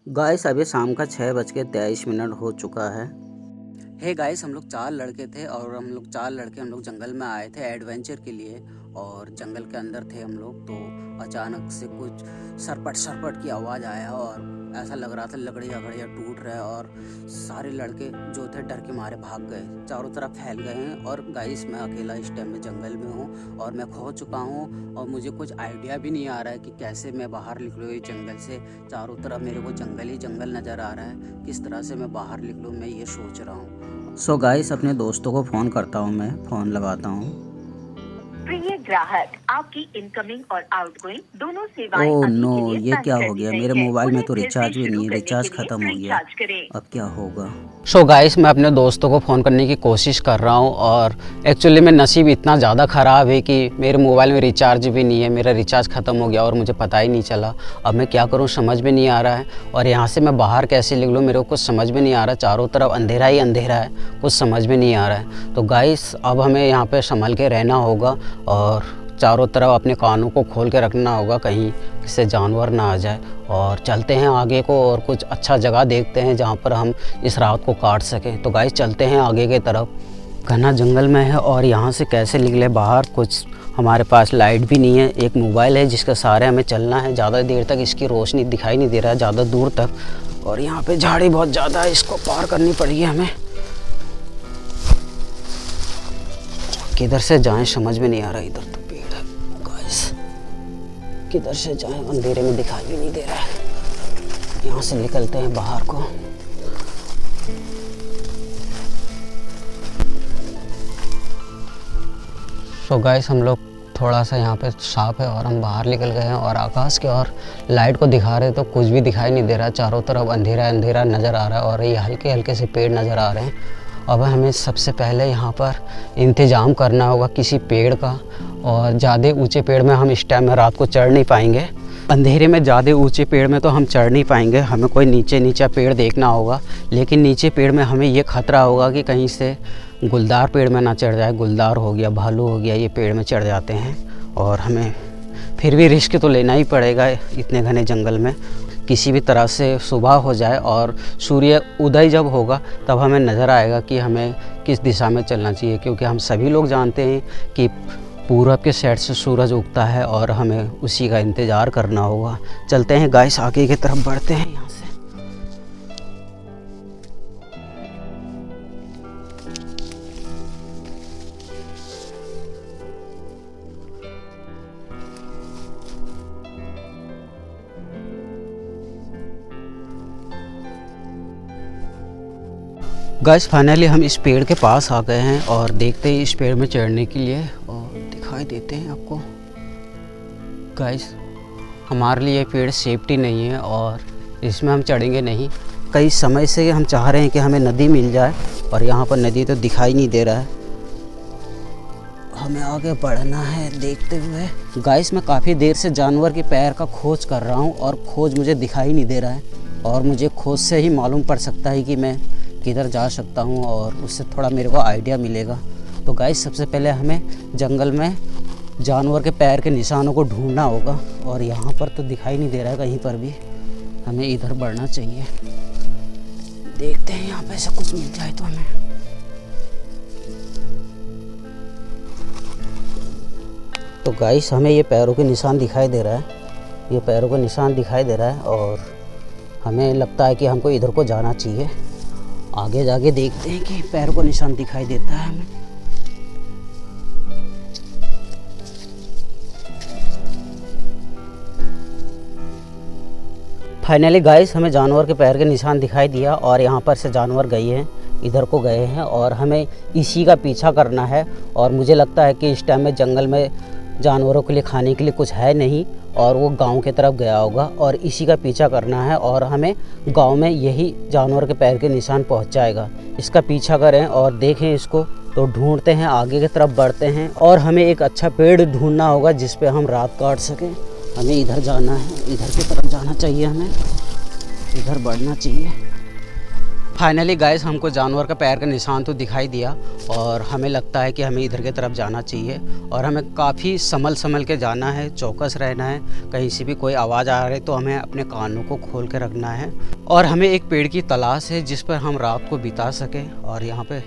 Guys अभी शाम का 6:23 हो चुका है। हे गाइस, हम लोग 4 लड़के थे और हम लोग 4 लड़के हम लोग जंगल में आए थे एडवेंचर के लिए। और जंगल के अंदर थे हम लोग, तो अचानक से कुछ सरपट सरपट की आवाज़ आया और ऐसा लग रहा था लकड़ियाँ वकड़ियाँ टूट रहे, और सारे लड़के जो थे डर के मारे भाग गए, चारों तरफ फैल गए हैं। और गाइस मैं अकेला इस टाइम में जंगल में हूँ और मैं खो चुका हूँ और मुझे कुछ आइडिया भी नहीं आ रहा है कि कैसे मैं बाहर निकलूँ इस जंगल से। चारों तरफ मेरे को जंगल ही जंगल नज़र आ रहा है, किस तरह से मैं बाहर निकलूँ मैं ये सोच रहा हूँ। सो गाइस अपने दोस्तों को फ़ोन करता हूँ, मैं फ़ोन लगाता हूँ। प्रिय ग्राहक, आपकी इनकमिंग और आउटगोइंग दोनों सेवाएं ओह अभी नो, के लिए ये बंद क्या कर हो दी गया? गई मेरे है। मोबाइल में उन्हें तो फिर से रिचार्ज भी शुरू नहीं है, करने रिचार्ज के लिए ख़त्म हो गया। रिचार्ज करें। अब क्या होगा? सो गाइस मैं अपने दोस्तों को फ़ोन करने की कोशिश कर रहा हूँ और एक्चुअली में नसीब इतना ज़्यादा ख़राब है कि मेरे मोबाइल में रिचार्ज भी नहीं है, मेरा रिचार्ज ख़त्म हो गया और मुझे पता ही नहीं चला। अब मैं क्या करूँ समझ में नहीं आ रहा है, और यहाँ से मैं बाहर कैसे निकलूँ मेरे को कुछ समझ में नहीं आ रहा। चारों तरफ अंधेरा ही अंधेरा है, कुछ समझ में नहीं आ रहा है। तो गाइस अब हमें यहाँ पर संभल के रहना होगा और चारों तरफ अपने कानों को खोल के रखना होगा, कहीं किसी जानवर ना आ जाए। और चलते हैं आगे को और कुछ अच्छा जगह देखते हैं जहाँ पर हम इस रात को काट सकें। तो गाइस चलते हैं आगे की तरफ। घना जंगल में है और यहाँ से कैसे निकले बाहर, कुछ हमारे पास लाइट भी नहीं है। एक मोबाइल है जिसके सहारे हमें चलना है, ज़्यादा देर तक इसकी रोशनी दिखाई नहीं दे रहा है, ज़्यादा दूर तक। और यहाँ पे झाड़ी बहुत ज़्यादा है, इसको पार करनी पड़ेगी हमें। किधर से जाएं समझ में नहीं आ रहा, इधर तो पेड़ है गाइस, किधर से जाएं अंधेरे में दिखाई भी नहीं दे रहा है। यहाँ से निकलते हैं बाहर को। सो गाइस हम लोग थोड़ा सा यहाँ पे साफ है और हम बाहर निकल गए हैं और आकाश के और लाइट को दिखा रहे तो कुछ भी दिखाई नहीं दे रहा है। चारों तरफ अंधेरा अंधेरा नज़र आ रहा है और ये हल्के हल्के से पेड़ नज़र आ रहे हैं। अब हमें सबसे पहले यहाँ पर इंतज़ाम करना होगा किसी पेड़ का, और ज़्यादा ऊंचे पेड़ में हम इस टाइम में रात को चढ़ नहीं पाएंगे। अंधेरे में ज़्यादा ऊंचे पेड़ में तो हम चढ़ नहीं पाएंगे, हमें कोई नीचा पेड़ देखना होगा। लेकिन नीचे पेड़ में हमें ये खतरा होगा कि कहीं से गुलदार पेड़ में ना चढ़ जाए। गुलदार हो गया, भालू हो गया, ये पेड़ में चढ़ जाते हैं और हमें फिर भी रिस्क तो लेना ही पड़ेगा इतने घने जंगल में। किसी भी तरह से सुबह हो जाए और सूर्य उदय जब होगा तब हमें नज़र आएगा कि हमें किस दिशा में चलना चाहिए, क्योंकि हम सभी लोग जानते हैं कि पूरब के साइड से सूरज उगता है और हमें उसी का इंतज़ार करना होगा। चलते हैं गाइस आगे की तरफ बढ़ते हैं यहाँ से। गाइस फाइनली हम इस पेड़ के पास आ गए हैं और देखते हैं इस पेड़ में चढ़ने के लिए, और दिखाई देते हैं आपको। गाइस हमारे लिए पेड़ सेफ्टी नहीं है और इसमें हम चढ़ेंगे नहीं। कई समय से हम चाह रहे हैं कि हमें नदी मिल जाए और यहाँ पर नदी तो दिखाई नहीं दे रहा है। हमें आगे बढ़ना है देखते हुए। गाइस मैं काफ़ी देर से जानवर के पैर का खोज कर रहा हूँ और खोज मुझे दिखाई नहीं दे रहा है, और मुझे खोज से ही मालूम पड़ सकता है कि मैं किधर जा सकता हूँ और उससे थोड़ा मेरे को आइडिया मिलेगा। तो गाइस सबसे पहले हमें जंगल में जानवर के पैर के निशानों को ढूंढना होगा, और यहाँ पर तो दिखाई नहीं दे रहा है कहीं पर भी। हमें इधर बढ़ना चाहिए, देखते हैं यहाँ पे से कुछ मिल जाए तो हमें। तो गाइस हमें ये पैरों के निशान दिखाई दे रहा है, ये पैरों का निशान दिखाई दे रहा है और हमें लगता है कि हमको इधर को जाना चाहिए। आगे जाके देखते हैं कि पैर को निशान दिखाई देता है हमें। फाइनली गाइस हमें जानवर के पैर के निशान दिखाई दिया और यहाँ पर से जानवर गए हैं, इधर को गए हैं और हमें इसी का पीछा करना है। और मुझे लगता है कि इस टाइम में जंगल में जानवरों के लिए खाने के लिए कुछ है नहीं और वो गांव की तरफ गया होगा, और इसी का पीछा करना है और हमें गांव में यही जानवर के पैर के निशान पहुंच जाएगा। इसका पीछा करें और देखें इसको, तो ढूंढते हैं, आगे की तरफ बढ़ते हैं और हमें एक अच्छा पेड़ ढूंढना होगा जिस पे हम रात काट सकें। हमें इधर जाना है, इधर की तरफ जाना चाहिए, हमें इधर बढ़ना चाहिए। फाइनली गाइस हमको जानवर का पैर का निशान तो दिखाई दिया और हमें लगता है कि हमें इधर की तरफ जाना चाहिए और हमें काफ़ी संभल के जाना है, चौकस रहना है। कहीं से भी कोई आवाज़ आ रही तो हमें अपने कानों को खोल के रखना है और हमें एक पेड़ की तलाश है जिस पर हम रात को बिता सकें। और यहाँ पे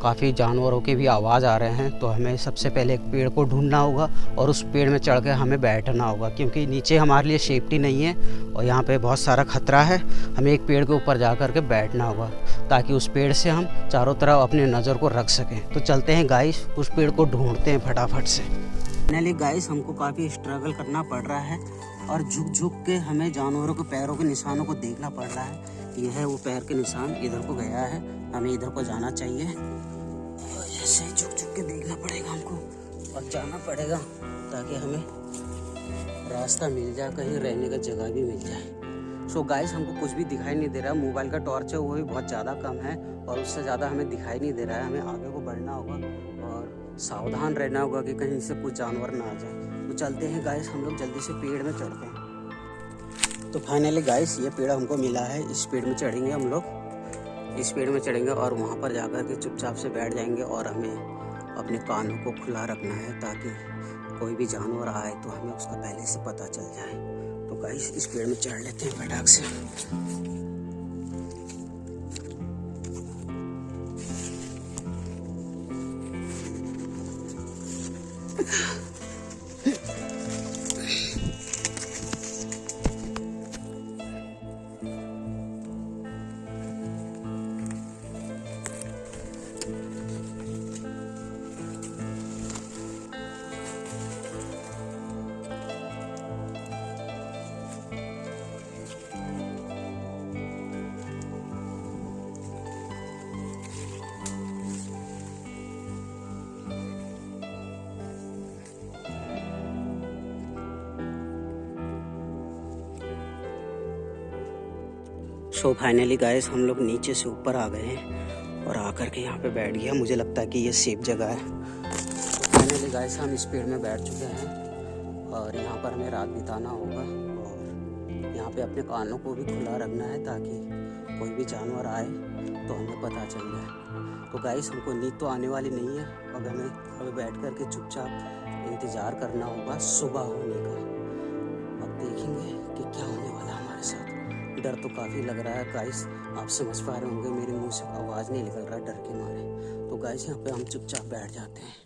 काफ़ी जानवरों के भी आवाज़ आ रहे हैं तो हमें सबसे पहले एक पेड़ को ढूंढना होगा और उस पेड़ में चढ़ के हमें बैठना होगा, क्योंकि नीचे हमारे लिए सेफ्टी नहीं है और यहाँ पे बहुत सारा खतरा है। हमें एक पेड़ के ऊपर जा कर के बैठना होगा ताकि उस पेड़ से हम चारों तरफ अपनी नज़र को रख सकें। तो चलते हैं गाइस, उस पेड़ को ढूंढते हैं फटाफट से। फाइनली गाइस हमको काफ़ी स्ट्रगल करना पड़ रहा है और झुक के हमें जानवरों के पैरों के निशानों को देखना पड़ रहा है। यह है वो पैर के निशान, इधर को गया है, हमें इधर को जाना चाहिए। ऐसे झुक के देखना पड़ेगा हमको और जाना पड़ेगा ताकि हमें रास्ता मिल जाए, कहीं रहने का जगह भी मिल जाए। सो गाइस हमको कुछ भी दिखाई नहीं दे रहा, मोबाइल का टॉर्च है वो भी बहुत ज़्यादा कम है और उससे ज़्यादा हमें दिखाई नहीं दे रहा है। हमें आगे को बढ़ना होगा और सावधान रहना होगा कि कहीं से कुछ जानवर ना आ जाए। तो चलते हैं गाइस, हम लोग जल्दी से पेड़ में चढ़ते हैं। तो फाइनली गाइस ये पेड़ हमको मिला है, इस पेड़ में चढ़ेंगे हम लोग, इस पेड़ में चढ़ेंगे और वहाँ पर जाकर के चुपचाप से बैठ जाएंगे और हमें अपने कानों को खुला रखना है ताकि कोई भी जानवर आए तो हमें उसका पहले से पता चल जाए। तो गाइस इस पेड़ में चढ़ लेते हैं फटाक से। सो फाइनली गाइस हम लोग नीचे से ऊपर आ गए हैं और आकर के यहाँ पे बैठ गया। मुझे लगता है कि ये सेफ जगह है। तो फाइनली गाइस हम इस पेड़ में बैठ चुके हैं और यहाँ पर हमें रात बिताना होगा और यहाँ पे अपने कानों को भी खुला रखना है ताकि कोई भी जानवर आए तो हमें पता चल जाए। तो गाइस हमको नींद तो आने वाली नहीं है और हमें अभी बैठ कर के चुपचाप इंतज़ार करना होगा सुबह होने का। अब देखेंगे कि क्या होने वाला है हमारे साथ। डर तो काफ़ी लग रहा है गाइस, आप समझ पा रहे होंगे मेरे मुंह से आवाज़ नहीं निकल रहा डर के मारे। तो गाइस यहाँ पे हम चुपचाप बैठ जाते हैं।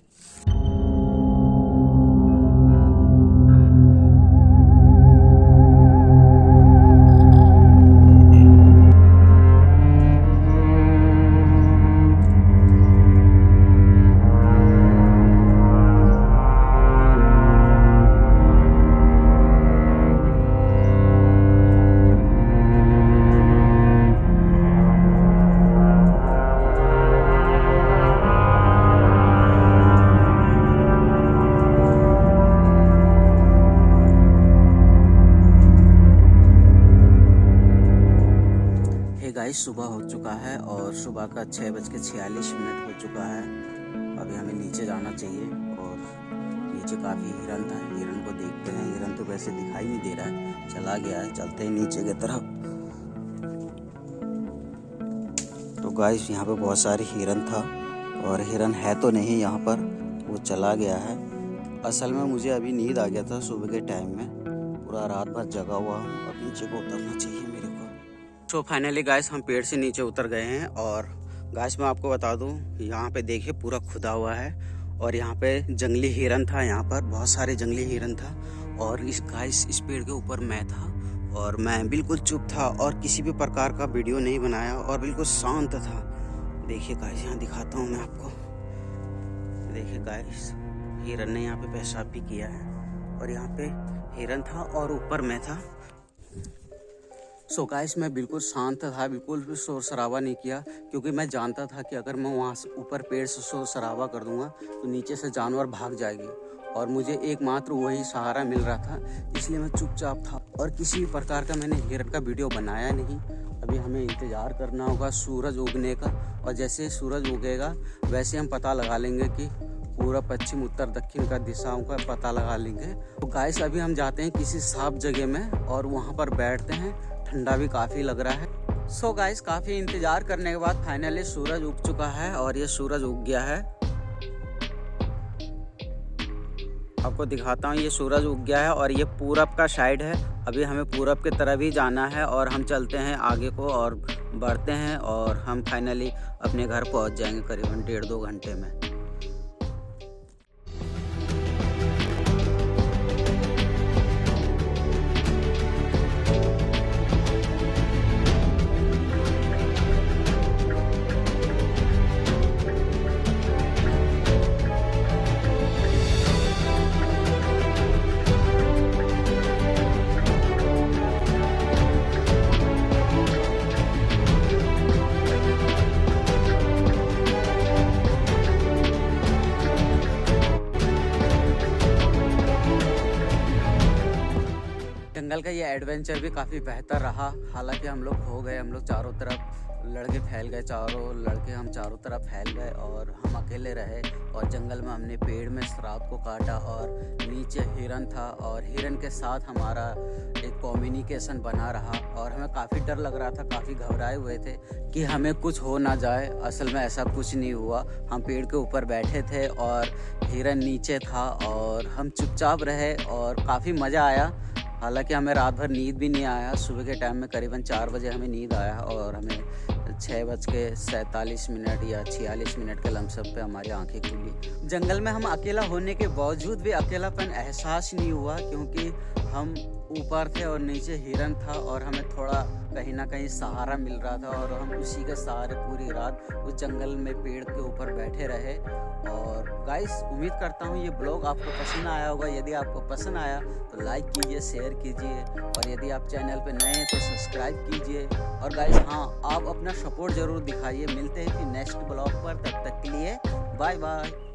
गाइस सुबह हो चुका है और सुबह का 6:46 हो चुका है। अभी हमें नीचे जाना चाहिए और नीचे काफ़ी हिरन था, हिरन को देखते हैं। हिरन तो वैसे दिखाई नहीं दे रहा है, चला गया है। चलते हैं नीचे की तरफ। तो गाइस यहाँ पे बहुत सारे हिरन था और हिरन है तो नहीं यहाँ पर, वो चला गया है। असल में मुझे अभी नींद आ गया था सुबह के टाइम में, पूरा रात भर जगा हुआ हूँ। अब नीचे को उतरना चाहिए मेरे को। तो फाइनली गाइस हम पेड़ से नीचे उतर गए हैं और गाइस मैं आपको बता दूं, यहाँ पे देखिए पूरा खुदा हुआ है और यहाँ पे जंगली हिरन था। यहाँ पर बहुत सारे जंगली हिरन था और इस पेड़ के ऊपर मैं था और मैं बिल्कुल चुप था और किसी भी प्रकार का वीडियो नहीं बनाया और बिल्कुल शांत था। देखिए गाइस यहाँ दिखाता हूँ मैं आपको। देखिए गाइस हिरन ने यहाँ पे पेशाब भी किया है और यहाँ पे हिरन था और ऊपर मैं था। सो गाइस मैं बिल्कुल शांत था, बिल्कुल भी शोर शराबा नहीं किया, क्योंकि मैं जानता था कि अगर मैं वहाँ से ऊपर पेड़ से शोर शराबा कर दूंगा तो नीचे से जानवर भाग जाएगी और मुझे एकमात्र वही सहारा मिल रहा था, इसलिए मैं चुपचाप था और किसी भी प्रकार का मैंने हिरन का वीडियो बनाया नहीं। अभी हमें इंतज़ार करना होगा सूरज उगने का और जैसे सूरज उगेगा वैसे हम पता लगा लेंगे कि पूरा पश्चिम उत्तर दक्षिण का दिशाओं का पता लगा लेंगे। तो गाइस अभी हम जाते हैं किसी साफ जगह में और वहाँ पर बैठते हैं। ठंडा भी काफ़ी लग रहा है सो गाइस काफ़ी इंतज़ार करने के बाद फाइनली सूरज उग चुका है और ये सूरज उग गया है। आपको दिखाता हूँ, ये सूरज उग गया है और ये पूरब का साइड है। अभी हमें पूरब की तरफ ही जाना है और हम चलते हैं आगे को और बढ़ते हैं और हम फाइनली अपने घर पहुँच जाएंगे करीबन 1.5-2 घंटे में। जंगल का ये एडवेंचर भी काफ़ी बेहतर रहा। हालांकि हम लोग खो गए, हम लोग चारों तरफ लड़के फैल गए, हम चारों तरफ फैल गए और हम अकेले रहे। और जंगल में हमने पेड़ में रात को काटा और नीचे हिरन था और हिरन के साथ हमारा एक कम्युनिकेशन बना रहा और हमें काफ़ी डर लग रहा था, काफ़ी घबराए हुए थे कि हमें कुछ हो ना जाए। असल में ऐसा कुछ नहीं हुआ। हम पेड़ के ऊपर बैठे थे और हिरन नीचे था और हम चुपचाप रहे और काफ़ी मज़ा आया। हालांकि हमें रात भर नींद भी नहीं आया। सुबह के टाइम में करीबन 4 बजे हमें नींद आया और हमें 6:47 या 46 मिनट के लमसम पे हमारी आंखें खुली। जंगल में हम अकेला होने के बावजूद भी अकेलापन एहसास नहीं हुआ, क्योंकि हम ऊपर थे और नीचे हिरन था और हमें थोड़ा कहीं ना कहीं सहारा मिल रहा था और हम उसी के सहारे पूरी रात उस जंगल में पेड़ के ऊपर बैठे रहे। और गाइस उम्मीद करता हूँ ये ब्लॉग आपको पसंद आया होगा। यदि आपको पसंद आया तो लाइक कीजिए, शेयर कीजिए और यदि आप चैनल पे नए हैं तो सब्सक्राइब कीजिए। और गाइस हाँ, आप अपना सपोर्ट ज़रूर दिखाइए। मिलते हैं फिर नेक्स्ट ब्लॉग पर, तब तक के लिए बाय बाय।